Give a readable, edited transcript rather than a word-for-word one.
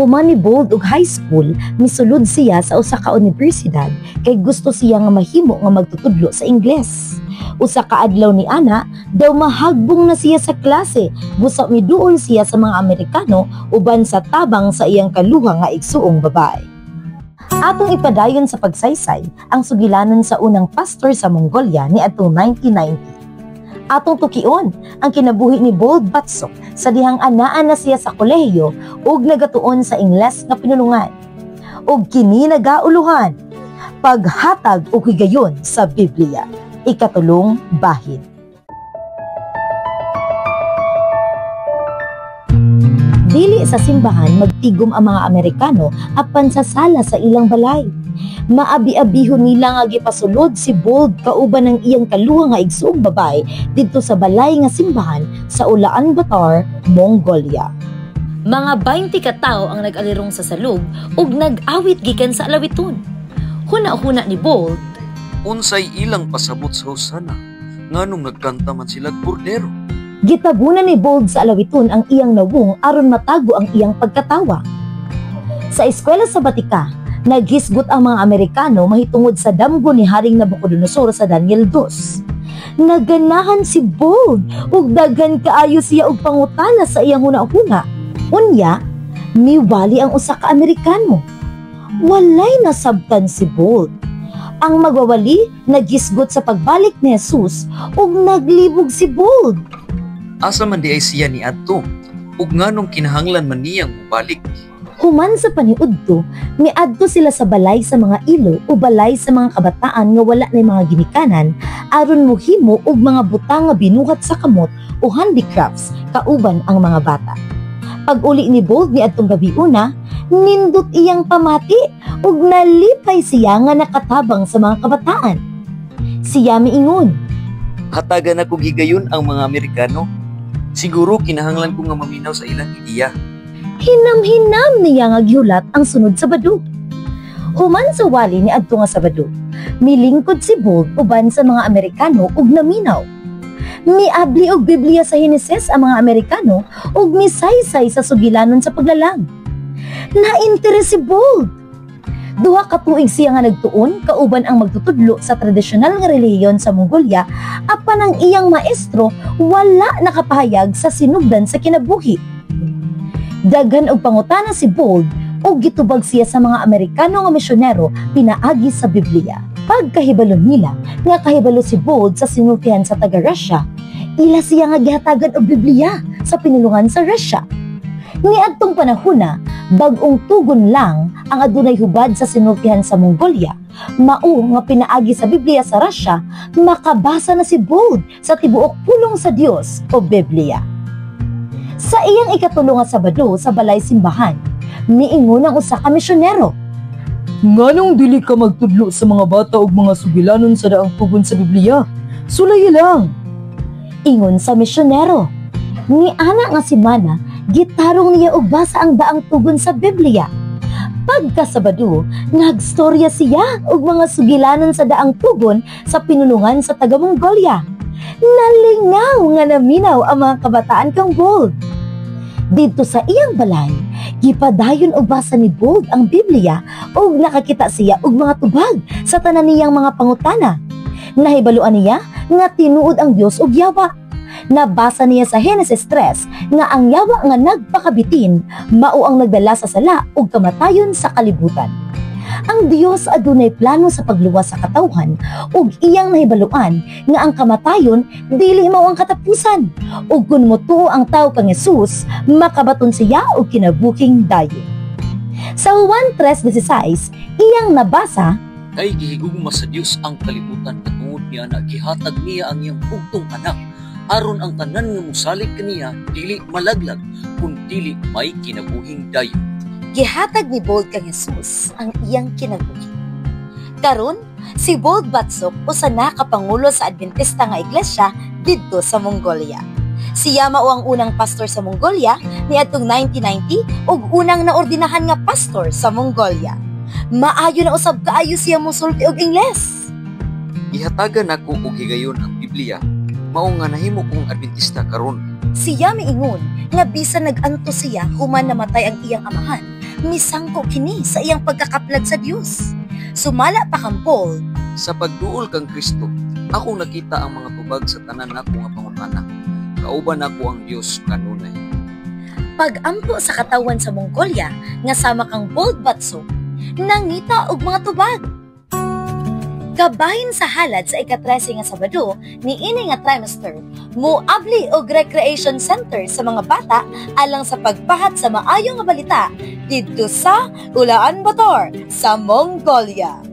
Human ni Bold og high school, misulod siya sa usa ka universidad kay gusto siya nga mahimo nga magtutudlo sa Ingles. Usa ka adlaw ni ana, daw mahagbong na siya sa klase, busa miduol siya sa mga Amerikano uban sa tabang sa iyang kaluha nga igsuong babae. Atong ipadayon sa pagsaysay ang sugilanon sa unang pastor sa Mongolia ni atong 1990. Atong tukion ang kinabuhi ni Bold Batsok sa dihang anaan na siya sa kolehiyo ug nagatuon sa Ingles nga pinulungan. Ug kini nagauluhan, paghatag og higayon sa Biblia. Ikatulong bahid. Dili sa simbahan magtigom ang mga Amerikano apan sa sala sa ilang balay. Maabi-abihon nila nga gipasulod si Bold kauban ng iyang kaluha nga igsuong babae didto sa balay nga simbahan sa Ulaan Batar, Mongolia. Mga 20 ka tawo ang nag-alirong sa salug ug nag-awit gikan sa alawiton. Huna-huna ni Bold, unsay ilang pasabot sa husana nganong nagkanta man sila bordero. Gitabunan ni Bold sa alawiton ang iyang nawong aron matago ang iyang pagkatawa. Sa eskwela sa Batika, naghisgot ang mga Amerikano mahitungod sa damgo ni Haring Nabucodonosor sa Daniel 2. Naganahan si Bold ug daghan kaayo siya og pangutana sa iyang huna-huna. Unya, miwali ang usa ka Amerikano. Walay nasabtan si Bold. Ang magwawali naghisgot sa pagbalik ni Jesus ug naglibog si Bold. Asa man di ay siya ni adto ug nganong kinahanglan man niyang mobalik. Human sa paniudto, miadto sila sa balay sa mga ilo o balay sa mga kabataan nga wala na mga ginikanan aron mohimo og mga butang nga binuhat sa kamot o handicrafts kauban ang mga bata. Pag-uli ni Bold ni adtong gabiuna, nindot iyang pamati ug nalipay siya nga nakatabang sa mga kabataan. Siya miingon, hatagan ako higayon ang mga Amerikano. Siguro kinahanglan ko nga maminaw sa ilang ideya. Hinam-hinam niya nga gihulat ang sunod Sabado. Human sa wali ni adto nga Sabado, milingkod si Bold uban sa mga Amerikano ug naminaw. Miabli og Biblia sa Heneses ang mga Amerikano ug misaysay sa sugilanon sa paglalang. Nainteres si Bold. Duha ka tuig siya nga nagtuon kauban ang magtutudlo sa tradisyonal nga relihiyon sa Mongolia apan ang iyang maestro wala nakapahayag sa sinugdan sa kinabuhi. Daghan og pangutana si Bold ug gitubag siya sa mga Amerikano nga misyonero pinaagi sa Biblia. Pagkahibalo nila nga kahibalo si Bold sa sinultihan sa taga-Russia, ila siya nga gihatagan og Biblia sa pinulungan sa Russia. Niadtong panahona, bag-ong tugon lang ang adunay hubad sa sinultihan sa Mongolia. Mao nga pinaagi sa Biblia sa Russia, makabasa na si Bold sa tibuok pulong sa Dios o Biblia. Sa iyang ikatulong nga Sabado sa balay simbahan, miingon ang usa ka misyonero. Nganong dili ka magtudlo sa mga bata ug mga sugilanon sa daang tugon sa Biblia? Sulay lang. Ingon sa misyonero. Ni ana nga si Mana, gitarong niya og basa ang daang tugon sa Biblia. Pagka Sabado, nagstorya siya og mga sugilanon sa daang tugon sa pinulungan sa taga Mongolia. Nalingaw nga naminaw ang mga kabataan kang Bold. Dito sa iyang balay, gipadayon og basa ni Bold ang Biblia ug nakakita siya og mga tubag sa tanan niyang mga pangutana. Nahibaluan niya nga tinuod ang Dios og yawa. Nabasa niya sa Henesis 3 nga ang yawa nga nagpakabitin mao ang nagdala sa sala ug kamatayon sa kalibutan. Ang Dios adunay plano sa pagluwas sa katawhan ug iyang nahibaluan nga ang kamatayon dili mao ang katapusan ug kun motuo ang tawo kang Hesus makabaton siya og kinabuking dayon. Sa Juan 3:16 iyang nabasa, kay gihigugma sa Dios ang kalibutan katungod niya na gihatag niya ang iyang bugtong anak aron ang tanan nga mosalig kaniya dili malaglag kun dili may kinabuhing dayon. Gihatag ni Bold kang Hesus ang iyang kinabuhi. Karon, si Bold Batsok usa na ka pangulo sa Adventista nga iglesia didto sa Mongolia. Siya mao ang unang pastor sa Mongolia niadtong 1990 ug unang naordinahan nga pastor sa Mongolia. Maayo na usab kaayo siya mosulti og Ingles. Ihatagan nako og higayon ang Biblia, mao nga nahimo kong Adventista karon. Siya miingon nga bisan nag-anto siya human namatay ang iyang amahan, misangko kini sa iyang pagkakaplag sa Dios. Sumala pa kang Paul, Sa pagduol kang Kristo, akong nakita ang mga tubag sa tanan nako nga pangutana. Kauban nako ang Dios kanunay. pag-ampo sa katawan sa Mongolia nga sama kang bold batso, nangita og mga tubag. Kabahin sa halad sa ika-13 nga Sabado ni ini nga trimester, moabli og recreation center sa mga bata alang sa pagpahat sa maayo nga balita didto sa Ulaan Bator sa Mongolia.